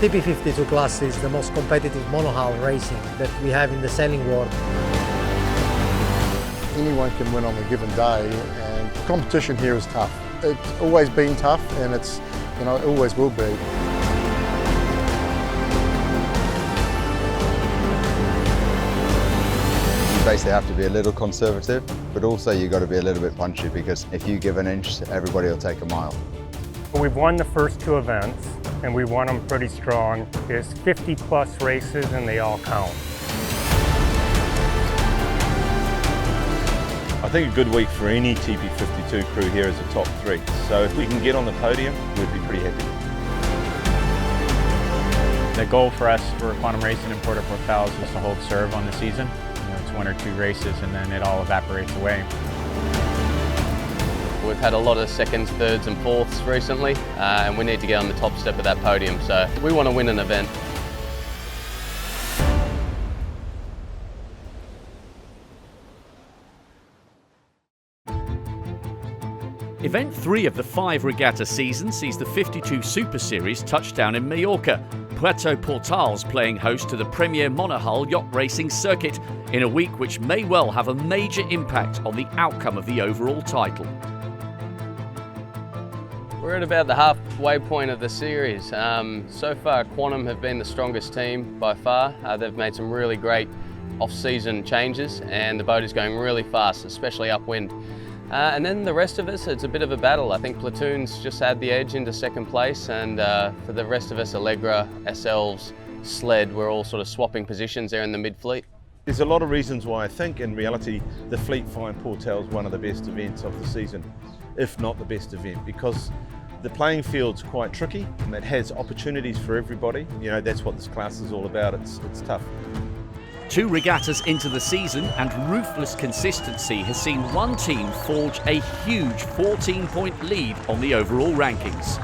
TP52 class is the most competitive monohull racing that we have in the sailing world. Anyone can win on a given day, and competition here is tough. It's always been tough, and it always will be. You basically have to be a little conservative, but also you've got to be a little bit punchy, because if you give an inch, everybody will take a mile. We've won the first two events, and we won them pretty strong. There's 50+ races, and they all count. I think a good week for any TP52 crew here is a top 3. So if we can get on the podium, we'd be pretty happy. The goal for us for Quantum Racing in Puerto is to hold serve on the season. It's 1 or 2 races and then it all evaporates away. We've had a lot of seconds, thirds and fourths recently, and we need to get on the top step of that podium. So we want to win an event. Event 3 of the 5 regatta season sees the 52 Super Series touch down in Mallorca. Puerto playing host to the premier monohull yacht racing circuit in a week which may well have a major impact on the outcome of the overall title. We're at about the halfway point of the series. So far, Quantum have been the strongest team by far. They've made some really great off-season changes, and the boat is going really fast, especially upwind. And then the rest of us, it's a bit of a battle. I think Platoon's just had the edge into second place, and for the rest of us, Allegra, ourselves, Sled, we're all sort of swapping positions there in the mid-fleet. There's a lot of reasons why I think in reality the Fleet find Puerto one of the best events of the season, if not the best event, because the playing field's quite tricky and it has opportunities for everybody. That's what this class is all about. It's tough. 2 regattas into the season, and ruthless consistency has seen one team forge a huge 14-point lead on the overall rankings.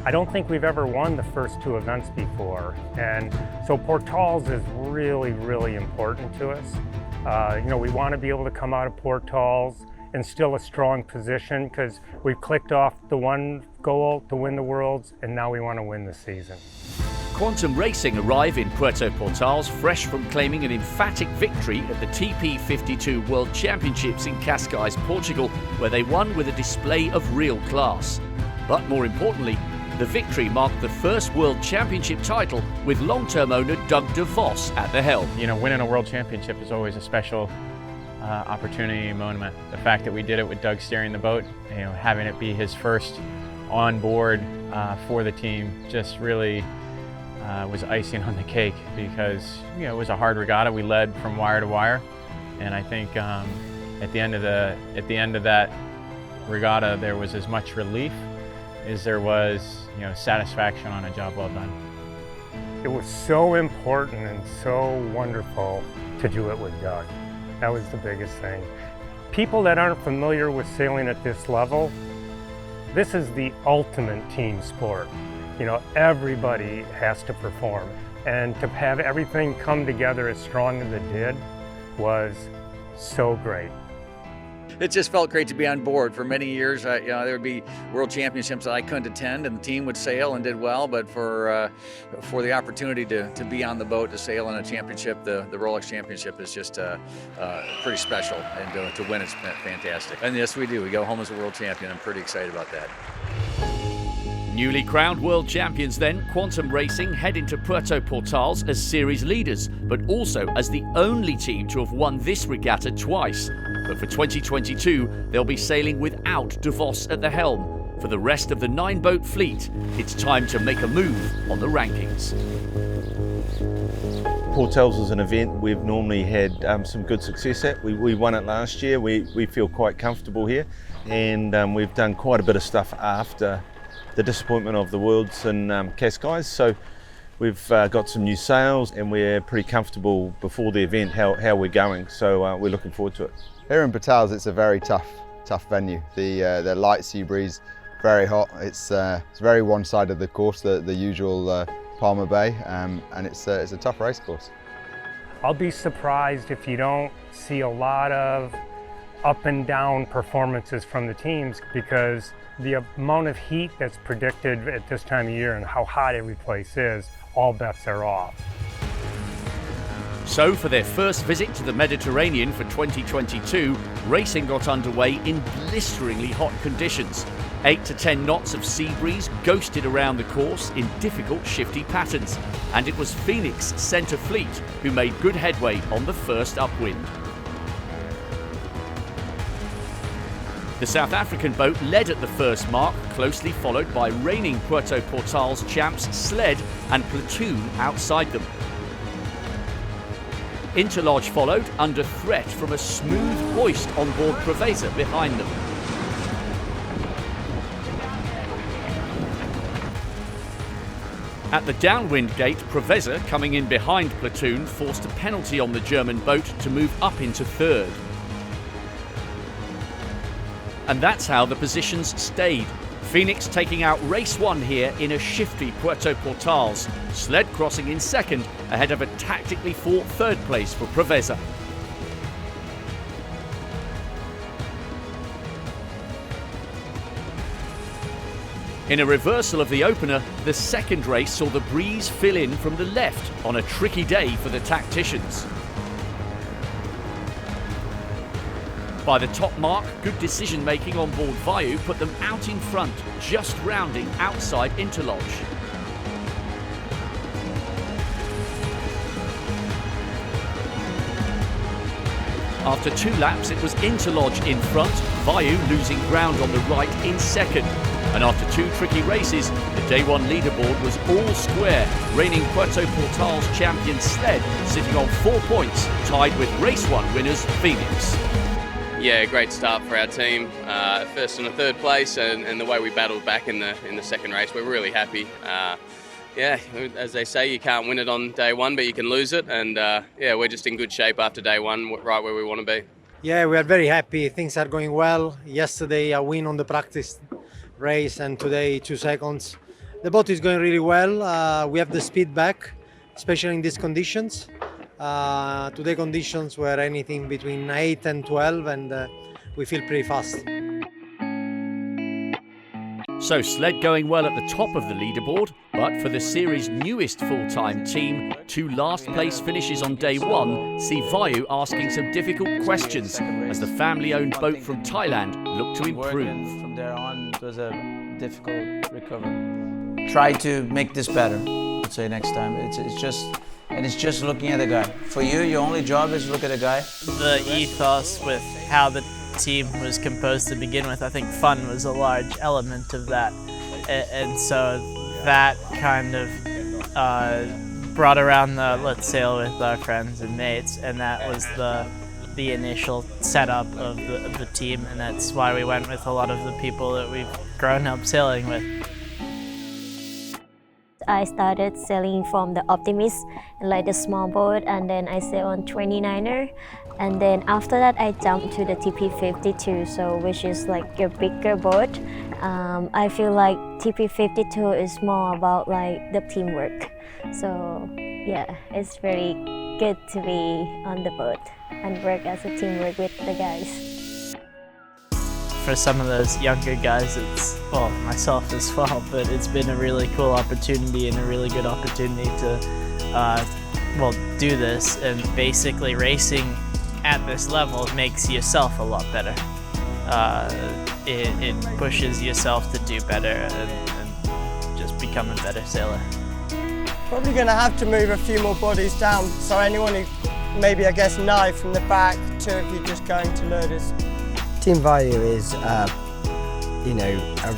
I don't think we've ever won the first 2 events before, and so Portals is really, really important to us. We want to be able to come out of Portals in still a strong position, because we've clicked off the one goal to win the Worlds, and now we want to win the season. Quantum Racing arrive in Puerto fresh from claiming an emphatic victory at the TP52 World Championships in Cascais, Portugal, where they won with a display of real class. But more importantly, the victory marked the first World Championship title with long-term owner Doug DeVos at the helm. Winning a World Championship is always a special opportunity and moment. The fact that we did it with Doug steering the boat, having it be his first on board for the team, just really was icing on the cake, because it was a hard regatta. We led from wire to wire, and I think at the end of that regatta there was as much relief as there was satisfaction on a job well done. It was so important and so wonderful to do it with Doug. That was the biggest thing. People that aren't familiar with sailing at this level, this is the ultimate team sport. Everybody has to perform, and to have everything come together as strong as it did was so great. It just felt great to be on board. For many years, there would be World Championships that I couldn't attend, and the team would sail and did well. But for the opportunity to be on the boat to sail in a championship, the Rolex Championship is just pretty special, and to win it's fantastic. And yes, we do. We go home as a world champion. I'm pretty excited about that. Newly crowned world champions then, Quantum Racing head into Puerto as series leaders, but also as the only team to have won this regatta twice. But for 2022, they'll be sailing without DeVos at the helm. For the rest of the 9-boat fleet, it's time to make a move on the rankings. Portals is an event we've normally had some good success at. We won it last year. We feel quite comfortable here, and we've done quite a bit of stuff after the disappointment of the Worlds in Cascais. So we've got some new sails, and we're pretty comfortable before the event how we're going. So we're looking forward to it. Here in Portals, it's a very tough venue. The light sea breeze, very hot. It's very one-sided the course, the usual Palmer Bay, and it's a tough race course. I'll be surprised if you don't see a lot of up and down performances from the teams, because the amount of heat that's predicted at this time of year and how hot every place is, all bets are off. So for their first visit to the Mediterranean for 2022, racing got underway in blisteringly hot conditions. 8 to 10 knots of sea breeze ghosted around the course in difficult shifty patterns, and it was Phoenix Centre Fleet who made good headway on the first upwind. The South African boat led at the first mark, closely followed by reigning Puerto Portal's champs Sled and Platoon outside them. Interlodge followed, under threat from a smooth hoist on board Preveza behind them. At the downwind gate, Preveza, coming in behind Platoon, forced a penalty on the German boat to move up into third. And that's how the positions stayed. Phoenix taking out race one here in a shifty Puerto Portals. Sled crossing in second, ahead of a tactically fought third place for Preveza. In a reversal of the opener, the second race saw the breeze fill in from the left on a tricky day for the tacticians. By the top mark, good decision-making on board Vayu put them out in front, just rounding outside Interlodge. After 2 laps, it was Interlodge in front, Vayu losing ground on the right in second. And after 2 tricky races, the day 1 leaderboard was all square, reigning Puerto Portal's champion Sled sitting on 4 points, tied with race 1 winners Phoenix. Yeah, great start for our team. First and a third place, and the way we battled back in the second race, we're really happy. Yeah, as they say, you can't win it on day 1, but you can lose it. And yeah, we're just in good shape after day 1, right where we want to be. Yeah, we are very happy. Things are going well. Yesterday, a win on the practice race, and today 2 seconds. The boat is going really well. We have the speed back, especially in these conditions. Today conditions were anything between 8 and 12, and we feel pretty fast. So Sled going well at the top of the leaderboard, but for the series' newest full-time team, 2 last place finishes on day 1 see Vayu asking some difficult questions as the family-owned boat from Thailand looked to improve. From there on, it was a difficult recovery. Try to make this better, I'd say next time. It's just looking at the guy. For you, your only job is to look at the guy. The ethos with how the team was composed to begin with, I think fun was a large element of that. And so that kind of brought around the let's sail with our friends and mates, and that was the initial setup of the team, and that's why we went with a lot of the people that we've grown up sailing with. I started sailing from the Optimist, like the small boat, and then I sailed on 29er. And then after that, I jumped to the TP52, so which is like a bigger boat. I feel like TP52 is more about like the teamwork. So yeah, it's very good to be on the boat and work as a teamwork with the guys. For some of those younger guys, it's, well, myself as well, but it's been a really cool opportunity and a really good opportunity to do this. And basically racing at this level makes yourself a lot better. It pushes yourself to do better and just become a better sailor. Probably going to have to move a few more bodies down, so anyone who maybe, I guess, knife from the back to if you're just going to loaders. Team Vayu is, a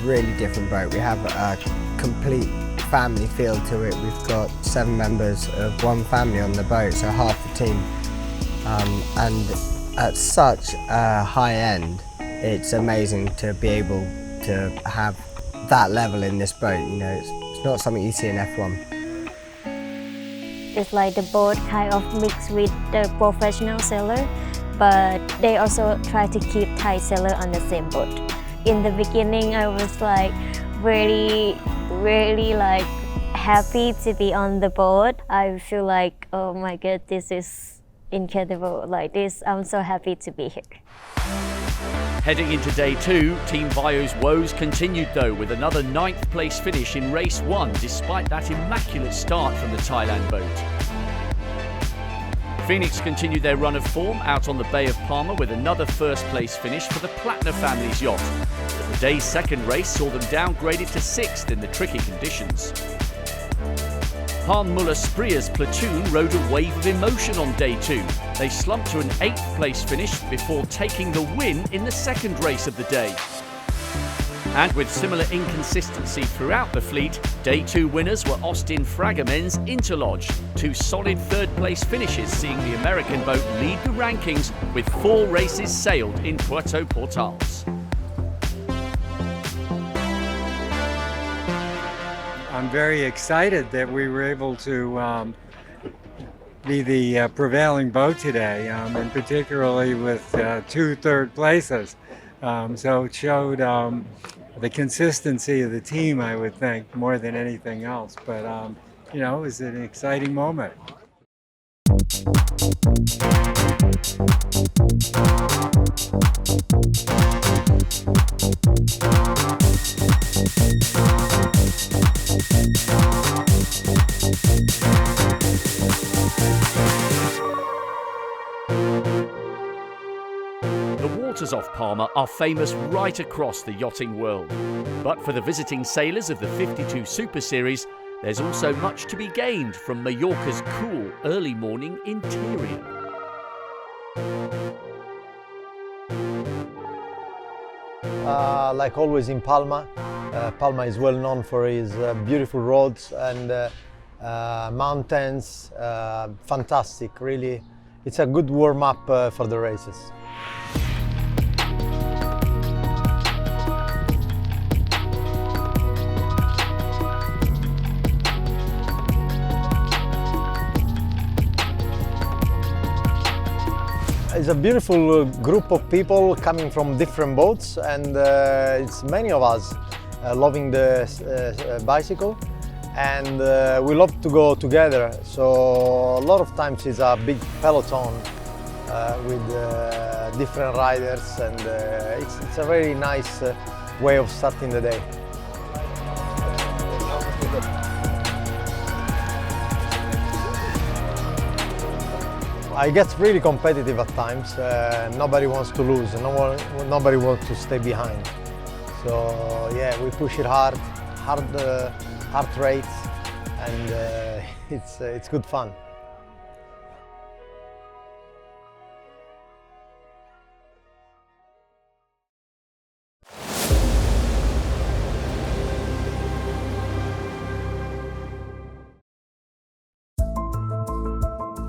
really different boat. We have a complete family feel to it. We've got 7 members of one family on the boat, so half the team. And at such a high end, it's amazing to be able to have that level in this boat. You know, it's not something you see in F1. It's like the boat kind of mixed with the professional sailor, but they also try to keep Thai sailor on the same boat. In the beginning, I was like really like happy to be on the boat. I feel like, oh my God, this is incredible. Like this, I'm so happy to be here. Heading into day 2, Team Vayu's woes continued though with another 9th place finish in race 1 despite that immaculate start from the Thailand boat. Phoenix continued their run of form out on the Bay of Palma with another first place finish for the Plattner family's yacht. But the day's second race saw them downgraded to 6th in the tricky conditions. Han Muller Spreer's platoon rode a wave of emotion on day 2. They slumped to an 8th place finish before taking the win in the second race of the day. And with similar inconsistency throughout the fleet, day 2 winners were Austin Fragamen's Interlodge. 2 solid third place finishes seeing the American boat lead the rankings with 4 races sailed in Puerto Portals. I'm very excited that we were able to be the prevailing boat today, and particularly with 2 third places. So it showed the consistency of the team, I would think, more than anything else. But, you know, it was an exciting moment. The waters off Palma are famous right across the yachting world. But for the visiting sailors of the 52 Super Series, there's also much to be gained from Mallorca's cool early morning interior. Like always in Palma, Palma is well known for its beautiful roads and mountains. Fantastic, really. It's a good warm-up for the races. It's a beautiful group of people coming from different boats, and it's many of us loving the bicycle, and we love to go together. So a lot of times it's a big peloton with different riders, and it's a very nice way of starting the day. It gets really competitive at times. Nobody wants to lose, nobody wants to stay behind. So yeah, we push it hard heart rates, and it's good fun.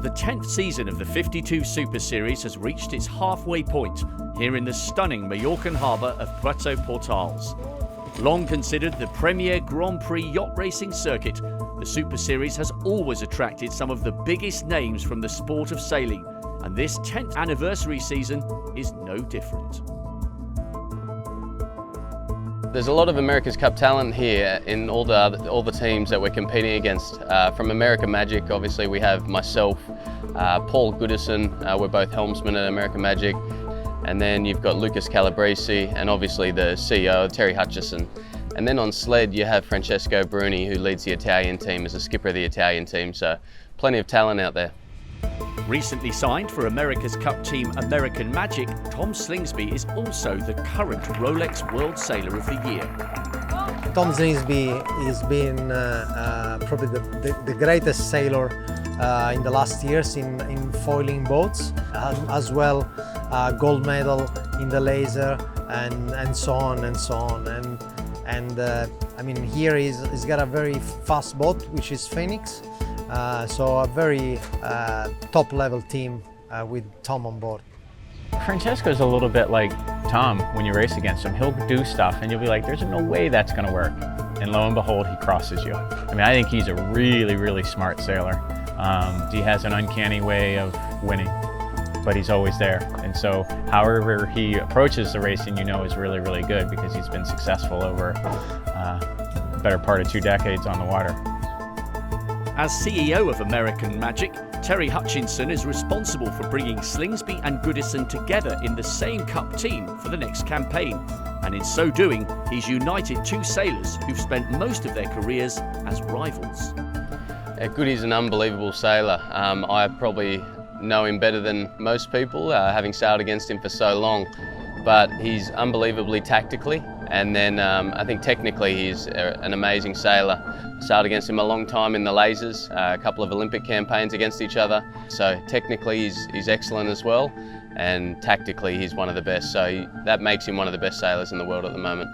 The 10th season of the 52 Super Series has reached its halfway point here in the stunning Mallorcan harbour of Puerto Portals. Long considered the premier Grand Prix yacht racing circuit, the Super Series has always attracted some of the biggest names from the sport of sailing, and this 10th anniversary season is no different. There's a lot of America's Cup talent here in all the teams that we're competing against. From American Magic, obviously we have myself, Paul Goodison, we're both helmsmen at American Magic, and then you've got Lucas Calabresi, and obviously the CEO, Terry Hutchison. And then on sled you have Francesco Bruni, who leads the Italian team as the skipper of the Italian team, so plenty of talent out there. Recently signed for America's Cup team American Magic, Tom Slingsby is also the current Rolex World Sailor of the Year. Tom Slingsby has been probably the greatest sailor in the last years in foiling boats, as well gold medal in the laser and so on and so on. And I mean, here he's got a very fast boat, which is Phoenix. So a very top-level team with Tom on board. Francesco's a little bit like Tom when you race against him. He'll do stuff and you'll be like, there's no way that's going to work. And lo and behold, he crosses you. I mean, I think he's a really, really smart sailor. He has an uncanny way of winning, but he's always there. And so however he approaches the racing, you know, is really, really good because he's been successful over the better part of 2 decades on the water. As CEO of American Magic, Terry Hutchinson is responsible for bringing Slingsby and Goodison together in the same cup team for the next campaign. And in so doing, he's united two sailors who've spent most of their careers as rivals. Goody's an unbelievable sailor. I probably know him better than most people, having sailed against him for so long. But he's unbelievably tactically, and then I think technically he's an amazing sailor. Sailed against him a long time in the lasers, a couple of Olympic campaigns against each other. So technically he's excellent as well, and tactically he's one of the best. So that makes him one of the best sailors in the world at the moment.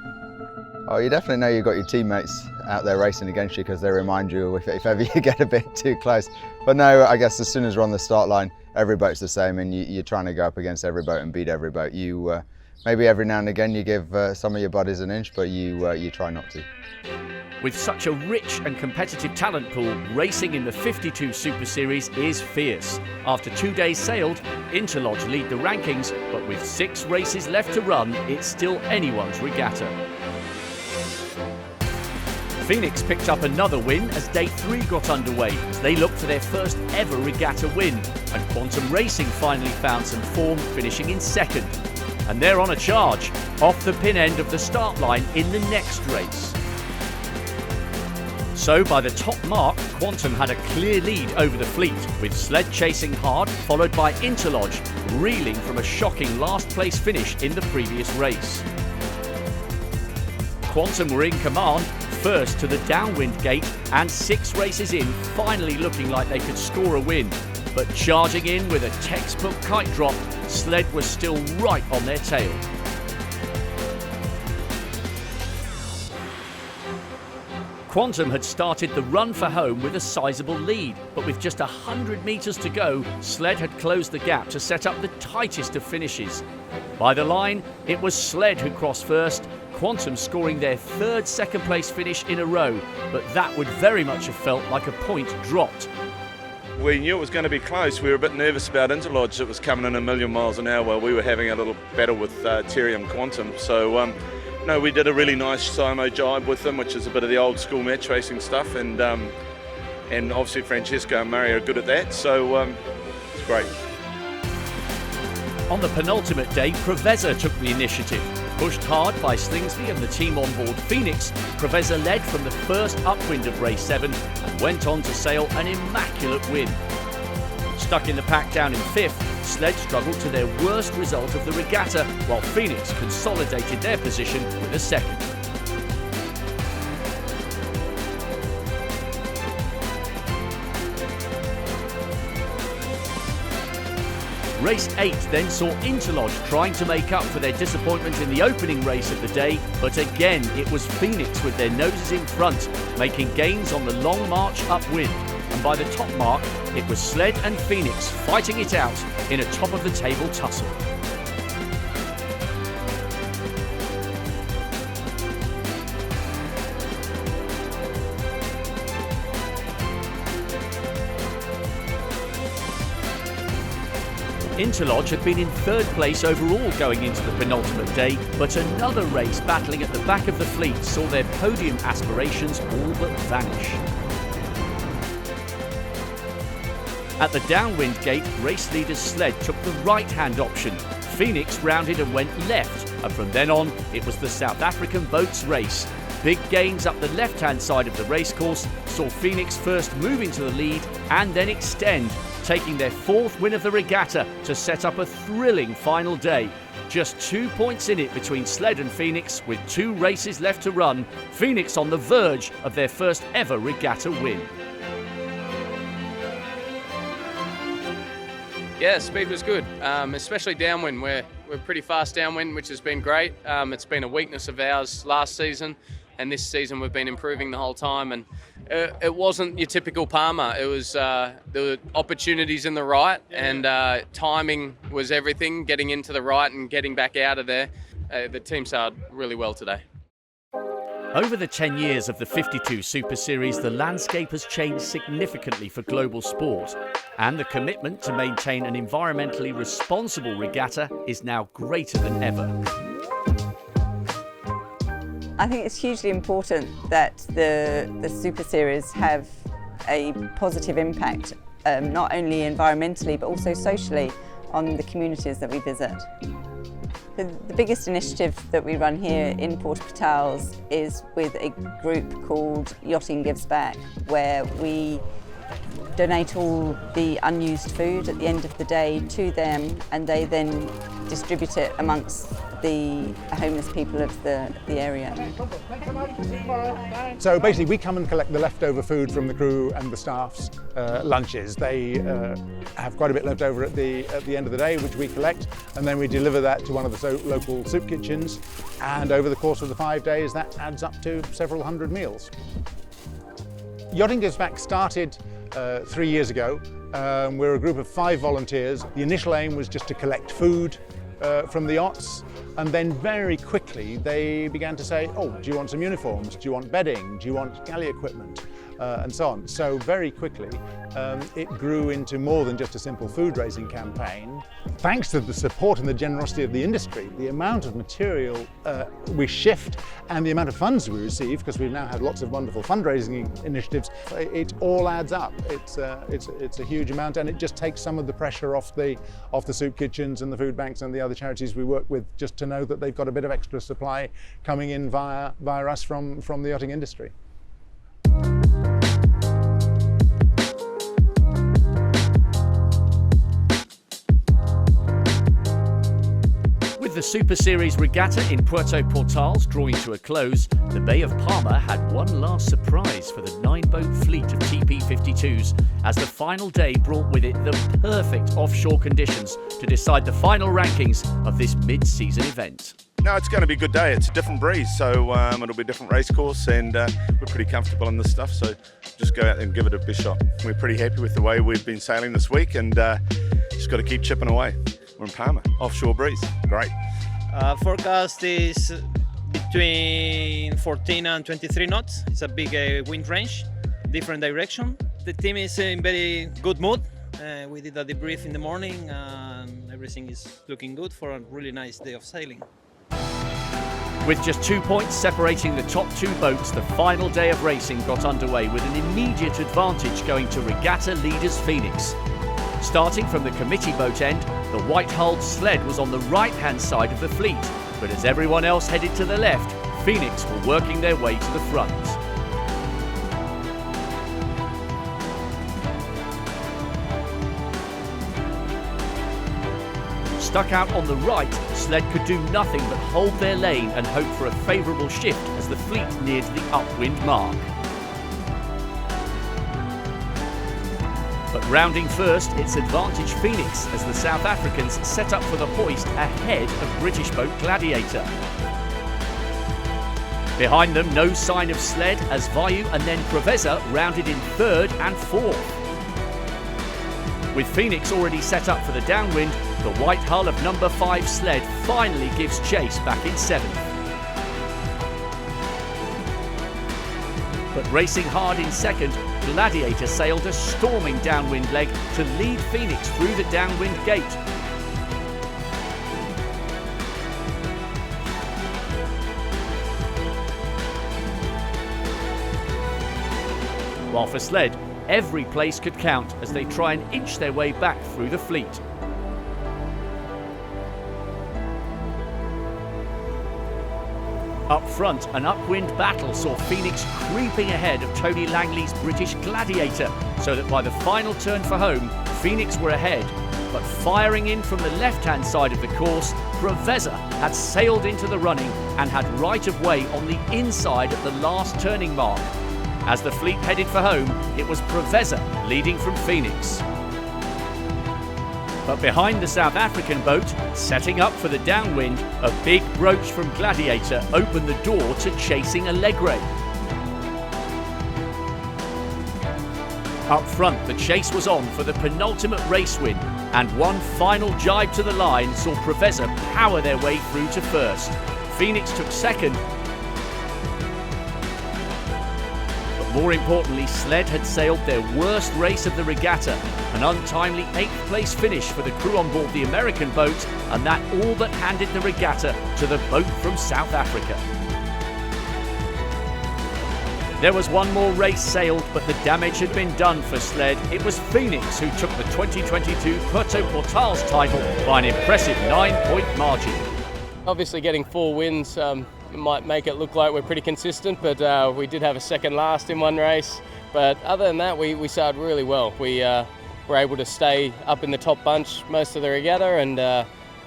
Oh, you definitely know you've got your teammates out there racing against you because they remind you if ever you get a bit too close. But no, I guess as soon as we're on the start line, every boat's the same, and you're trying to go up against every boat and beat every boat. Maybe every now and again you give some of your buddies an inch, but you try not to. With such a rich and competitive talent pool, racing in the 52 Super Series is fierce. After 2 days sailed, Interlodge lead the rankings, but with 6 races left to run, it's still anyone's regatta. Phoenix picked up another win as day 3 got underway as they looked for their first ever regatta win, and Quantum Racing finally found some form, finishing in second. And they're on a charge, off the pin end of the start line in the next race. So by the top mark, Quantum had a clear lead over the fleet, with Sled chasing hard, followed by Interlodge, reeling from a shocking last place finish in the previous race. Quantum were in command, first to the downwind gate, and 6 races in, finally looking like they could score a win. But charging in with a textbook kite drop, Sled was still right on their tail. Quantum had started the run for home with a sizable lead, but with just 100 metres to go, Sled had closed the gap to set up the tightest of finishes. By the line, it was Sled who crossed first, Quantum scoring their 3rd second-place finish in a row, but that would very much have felt like a point dropped. We knew it was going to be close. We were a bit nervous about Interlodge that was coming in a million miles an hour while we were having a little battle with Terry and Quantum. So, no, we did a really nice Simo jibe with them, which is a bit of the old school match racing stuff, and obviously Francesco and Murray are good at that, so it's great. On the penultimate day, Preveza took the initiative. Pushed hard by Slingsby and the team on board Phoenix, Preveza led from the first upwind of race 7 and went on to sail an immaculate win. Stuck in the pack down in 5th, Sled struggled to their worst result of the regatta, while Phoenix consolidated their position with a 2nd. Race 8 then saw Interlodge trying to make up for their disappointment in the opening race of the day, but again it was Phoenix with their noses in front, making gains on the long march upwind. And by the top mark, it was Sled and Phoenix fighting it out in a top-of-the-table tussle. Interlodge had been in 3rd place overall going into the penultimate day, but another race battling at the back of the fleet saw their podium aspirations all but vanish. At the downwind gate, race leader Sled took the right-hand option. Phoenix rounded and went left, and from then on, it was the South African boat's race. Big gains up the left-hand side of the racecourse saw Phoenix first move into the lead and then extend, taking their 4th win of the regatta to set up a thrilling final day. Just 2 points in it between Sled and Phoenix, with 2 races left to run. Phoenix on the verge of their first ever regatta win. Yeah, speed was good, especially downwind. We're pretty fast downwind, which has been great. It's been a weakness of ours last season, and this season we've been improving the whole time. And it wasn't your typical Palmer. It was there were opportunities in the right, and timing was everything. Getting into the right and getting back out of there. The team sailed really well today. Over the 10 years of the 52 Super Series, the landscape has changed significantly for global sport, and the commitment to maintain an environmentally responsible regatta is now greater than ever. I think it's hugely important that the Super Series have a positive impact not only environmentally but also socially on the communities that we visit. The biggest initiative that we run here in Puerto is with a group called Yachting Gives Back, where we donate all the unused food at the end of the day to them, and they then distribute it amongst the homeless people of the area. So basically we come and collect the leftover food from the crew and the staff's lunches. They have quite a bit left over at the end of the day, which we collect, and then we deliver that to one of the local soup kitchens, and over the course of the 5 days that adds up to several hundred meals. Yachting Gives Back started 3 years ago. We're a group of 5 volunteers. The initial aim was just to collect food from the yachts, and then very quickly they began to say, oh, do you want some uniforms? Do you want bedding? Do you want galley equipment? And so on. So very quickly it grew into more than just a simple food raising campaign. Thanks to the support and the generosity of the industry, the amount of material we shift and the amount of funds we receive, because we've now had lots of wonderful fundraising initiatives, it all adds up. It's a huge amount, and it just takes some of the pressure off the soup kitchens and the food banks and the other charities we work with, just to know that they've got a bit of extra supply coming in via us from the yachting industry. With the Super Series Regatta in Puerto drawing to a close, the Bay of Palma had one last surprise for the 9-boat fleet of TP52s, as the final day brought with it the perfect offshore conditions to decide the final rankings of this mid-season event. No, it's going to be a good day. It's a different breeze, so it'll be a different race course, and we're pretty comfortable on this stuff, so just go out and give it a big shot. We're pretty happy with the way we've been sailing this week, and just got to keep chipping away. We're in Palma, offshore breeze, great. Forecast is between 14 and 23 knots. It's a big wind range, different direction. The team is in very good mood. We did a debrief in the morning, and everything is looking good for a really nice day of sailing. With just 2 points separating the top 2 boats, the final day of racing got underway with an immediate advantage going to regatta leaders Phoenix. Starting from the committee boat end, the white-hulled sled was on the right-hand side of the fleet, but as everyone else headed to the left, Phoenix were working their way to the front. Stuck out on the right, sled could do nothing but hold their lane and hope for a favourable shift as the fleet neared the upwind mark. But rounding first, it's advantage Phoenix as the South Africans set up for the hoist ahead of British boat Gladiator. Behind them, no sign of sled as Vayu and then Preveza rounded in 3rd and 4th. With Phoenix already set up for the downwind, the white hull of number 5 sled finally gives chase back in 7th. But racing hard in 2nd, Gladiator sailed a storming downwind leg to lead Phoenix through the downwind gate. While for sled, every place could count as they try and inch their way back through the fleet. Up front, an upwind battle saw Phoenix creeping ahead of Tony Langley's British Gladiator, so that by the final turn for home, Phoenix were ahead. But firing in from the left-hand side of the course, Preveza had sailed into the running and had right of way on the inside at the last turning mark. As the fleet headed for home, it was Preveza leading from Phoenix. But behind the South African boat, setting up for the downwind, a big broach from Gladiator opened the door to chasing Alegre. Up front, the chase was on for the penultimate race win, and one final jibe to the line saw Preveza power their way through to 1st. Phoenix took 2nd, more importantly, sled had sailed their worst race of the regatta, an untimely 8th place finish for the crew on board the American boat, and that all but handed the regatta to the boat from South Africa. There was one more race sailed, but the damage had been done for sled. It was Phoenix who took the 2022 Puerto Portals title by an impressive 9-point margin. Obviously getting 4 wins might make it look like we're pretty consistent, but we did have a second last in one race. But other than that, we started really well. We were able to stay up in the top bunch most of the regatta, and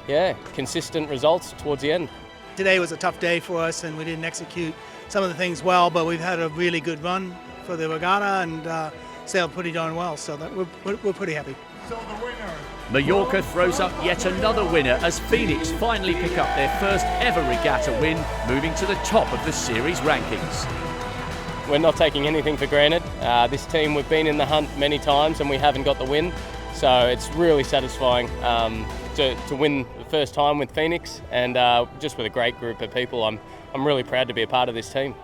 yeah, consistent results towards the end. Today was a tough day for us and we didn't execute some of the things well, but we've had a really good run for the regatta and sailed pretty darn well, so that we're pretty happy. Mallorca throws up yet another winner as Phoenix finally pick up their first ever regatta win, moving to the top of the series rankings. We're not taking anything for granted. This team, we've been in the hunt many times and we haven't got the win, so it's really satisfying to win the first time with Phoenix, and just with a great group of people. I'm really proud to be a part of this team.